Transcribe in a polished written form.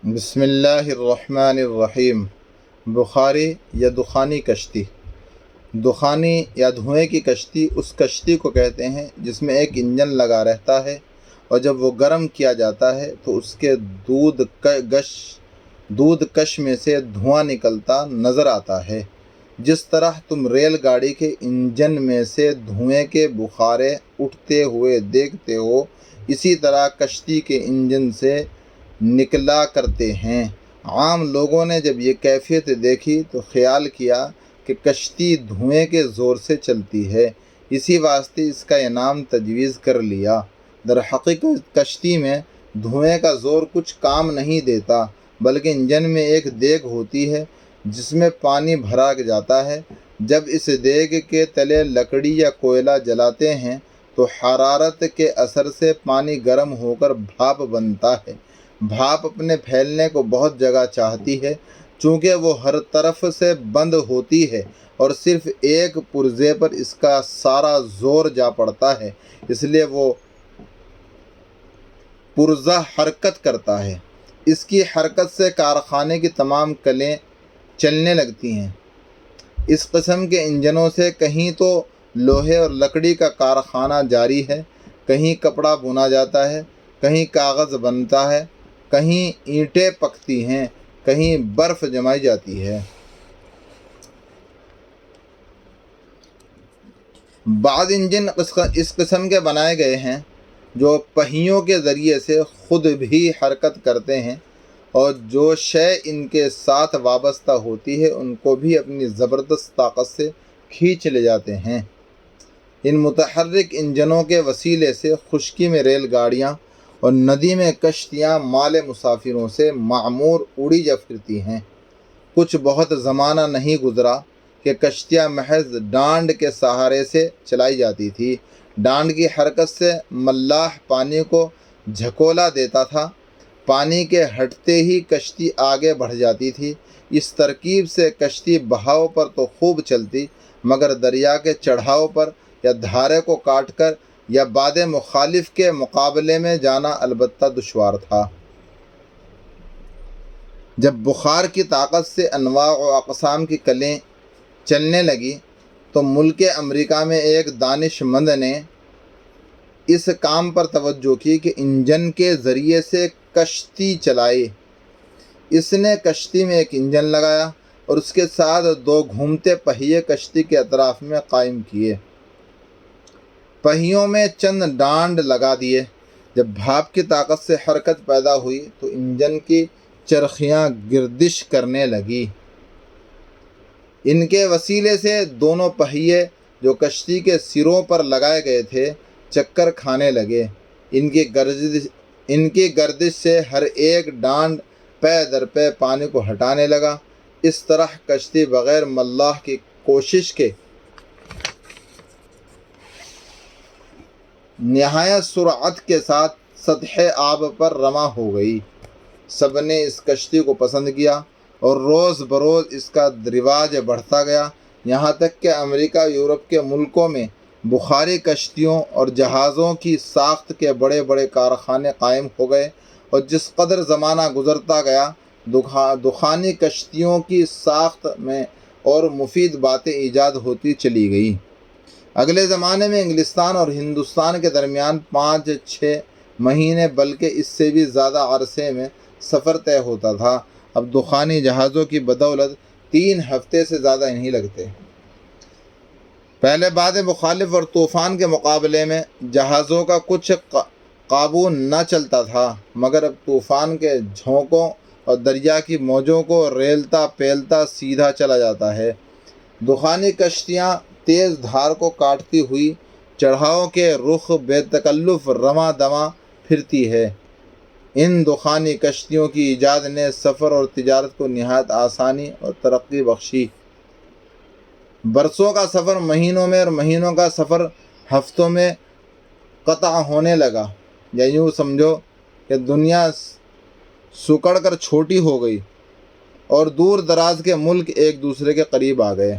بسم اللہ الرحمن الرحیم۔ بخاری یا دخانی کشتی۔ دخانی یا دھوئیں کی کشتی اس کشتی کو کہتے ہیں جس میں ایک انجن لگا رہتا ہے، اور جب وہ گرم کیا جاتا ہے تو اس کے دودھ کش میں سے دھواں نکلتا نظر آتا ہے۔ جس طرح تم ریل گاڑی کے انجن میں سے دھوئیں کے بخارے اٹھتے ہوئے دیکھتے ہو، اسی طرح کشتی کے انجن سے نکلا کرتے ہیں۔ عام لوگوں نے جب یہ کیفیت دیکھی تو خیال کیا کہ کشتی دھوئیں کے زور سے چلتی ہے، اسی واسطے اس کا یہ نام تجویز کر لیا۔ در حقیقت کشتی میں دھوئیں کا زور کچھ کام نہیں دیتا، بلکہ انجن میں ایک دیگ ہوتی ہے جس میں پانی بھرا جاتا ہے۔ جب اس دیگ کے تلے لکڑی یا کوئلہ جلاتے ہیں تو حرارت کے اثر سے پانی گرم ہو کر بھاپ بنتا ہے۔ بھاپ اپنے پھیلنے کو بہت جگہ چاہتی ہے، چونکہ وہ ہر طرف سے بند ہوتی ہے اور صرف ایک پرزے پر اس کا سارا زور جا پڑتا ہے، اس لیے وہ پرزہ حرکت کرتا ہے۔ اس کی حرکت سے کارخانے کی تمام کلیں چلنے لگتی ہیں۔ اس قسم کے انجنوں سے کہیں تو لوہے اور لکڑی کا کارخانہ جاری ہے، کہیں کپڑا بنا جاتا ہے، کہیں کاغذ بنتا ہے، کہیں اینٹیں پکتی ہیں، کہیں برف جمائی جاتی ہے۔ بعض انجن اس قسم کے بنائے گئے ہیں جو پہیوں کے ذریعے سے خود بھی حرکت کرتے ہیں، اور جو شے ان کے ساتھ وابستہ ہوتی ہے ان کو بھی اپنی زبردست طاقت سے کھینچ لے جاتے ہیں۔ ان متحرک انجنوں کے وسیلے سے خشکی میں ریل گاڑیاں اور ندی میں کشتیاں مال مسافروں سے معمور اڑی جا پھرتی ہیں۔ کچھ بہت زمانہ نہیں گزرا کہ کشتیاں محض ڈانڈ کے سہارے سے چلائی جاتی تھی۔ ڈانڈ کی حرکت سے ملاح پانی کو جھکولا دیتا تھا، پانی کے ہٹتے ہی کشتی آگے بڑھ جاتی تھی۔ اس ترکیب سے کشتی بہاؤ پر تو خوب چلتی، مگر دریا کے چڑھاؤ پر یا دھارے کو کاٹ کر یا باد مخالف کے مقابلے میں جانا البتہ دشوار تھا۔ جب بخار کی طاقت سے انواع و اقسام کی کلیں چلنے لگی تو ملک امریکہ میں ایک دانش مند نے اس کام پر توجہ کی کہ انجن کے ذریعے سے کشتی چلائے۔ اس نے کشتی میں ایک انجن لگایا اور اس کے ساتھ دو گھومتے پہیے کشتی کے اطراف میں قائم کیے۔ پہیوں میں چند ڈانڈ لگا دیے۔ جب بھاپ کی طاقت سے حرکت پیدا ہوئی تو انجن کی چرخیاں گردش کرنے لگی۔ ان کے وسیلے سے دونوں پہیے جو کشتی کے سروں پر لگائے گئے تھے چکر کھانے لگے۔ ان کی گردش سے ہر ایک ڈانڈ پے در پے پانی کو ہٹانے لگا۔ اس طرح کشتی بغیر ملاح کی کوشش کے نہایت سرعت کے ساتھ سطح آب پر رواں ہو گئی۔ سب نے اس کشتی کو پسند کیا اور روز بروز اس کا رواج بڑھتا گیا، یہاں تک کہ امریکہ یورپ کے ملکوں میں بخاری کشتیوں اور جہازوں کی ساخت کے بڑے بڑے کارخانے قائم ہو گئے، اور جس قدر زمانہ گزرتا گیا دخانی کشتیوں کی ساخت میں اور مفید باتیں ایجاد ہوتی چلی گئی۔ اگلے زمانے میں انگلستان اور ہندوستان کے درمیان 5-6 مہینے بلکہ اس سے بھی زیادہ عرصے میں سفر طے ہوتا تھا۔ اب دخانی جہازوں کی بدولت 3 ہفتے سے زیادہ نہیں لگتے۔ پہلے باد مخالف اور طوفان کے مقابلے میں جہازوں کا کچھ قابو نہ چلتا تھا، مگر اب طوفان کے جھونکوں اور دریا کی موجوں کو ریلتا پیلتا سیدھا چلا جاتا ہے۔ دخانی کشتیاں تیز دھار کو کاٹتی ہوئی چڑھاؤ کے رخ بے تکلف رواں دواں پھرتی ہے۔ ان دخانی کشتیوں کی ایجاد نے سفر اور تجارت کو نہایت آسانی اور ترقی بخشی۔ برسوں کا سفر مہینوں میں اور مہینوں کا سفر ہفتوں میں قطع ہونے لگا، یا یوں سمجھو کہ دنیا سکڑ کر چھوٹی ہو گئی اور دور دراز کے ملک ایک دوسرے کے قریب آ گئے۔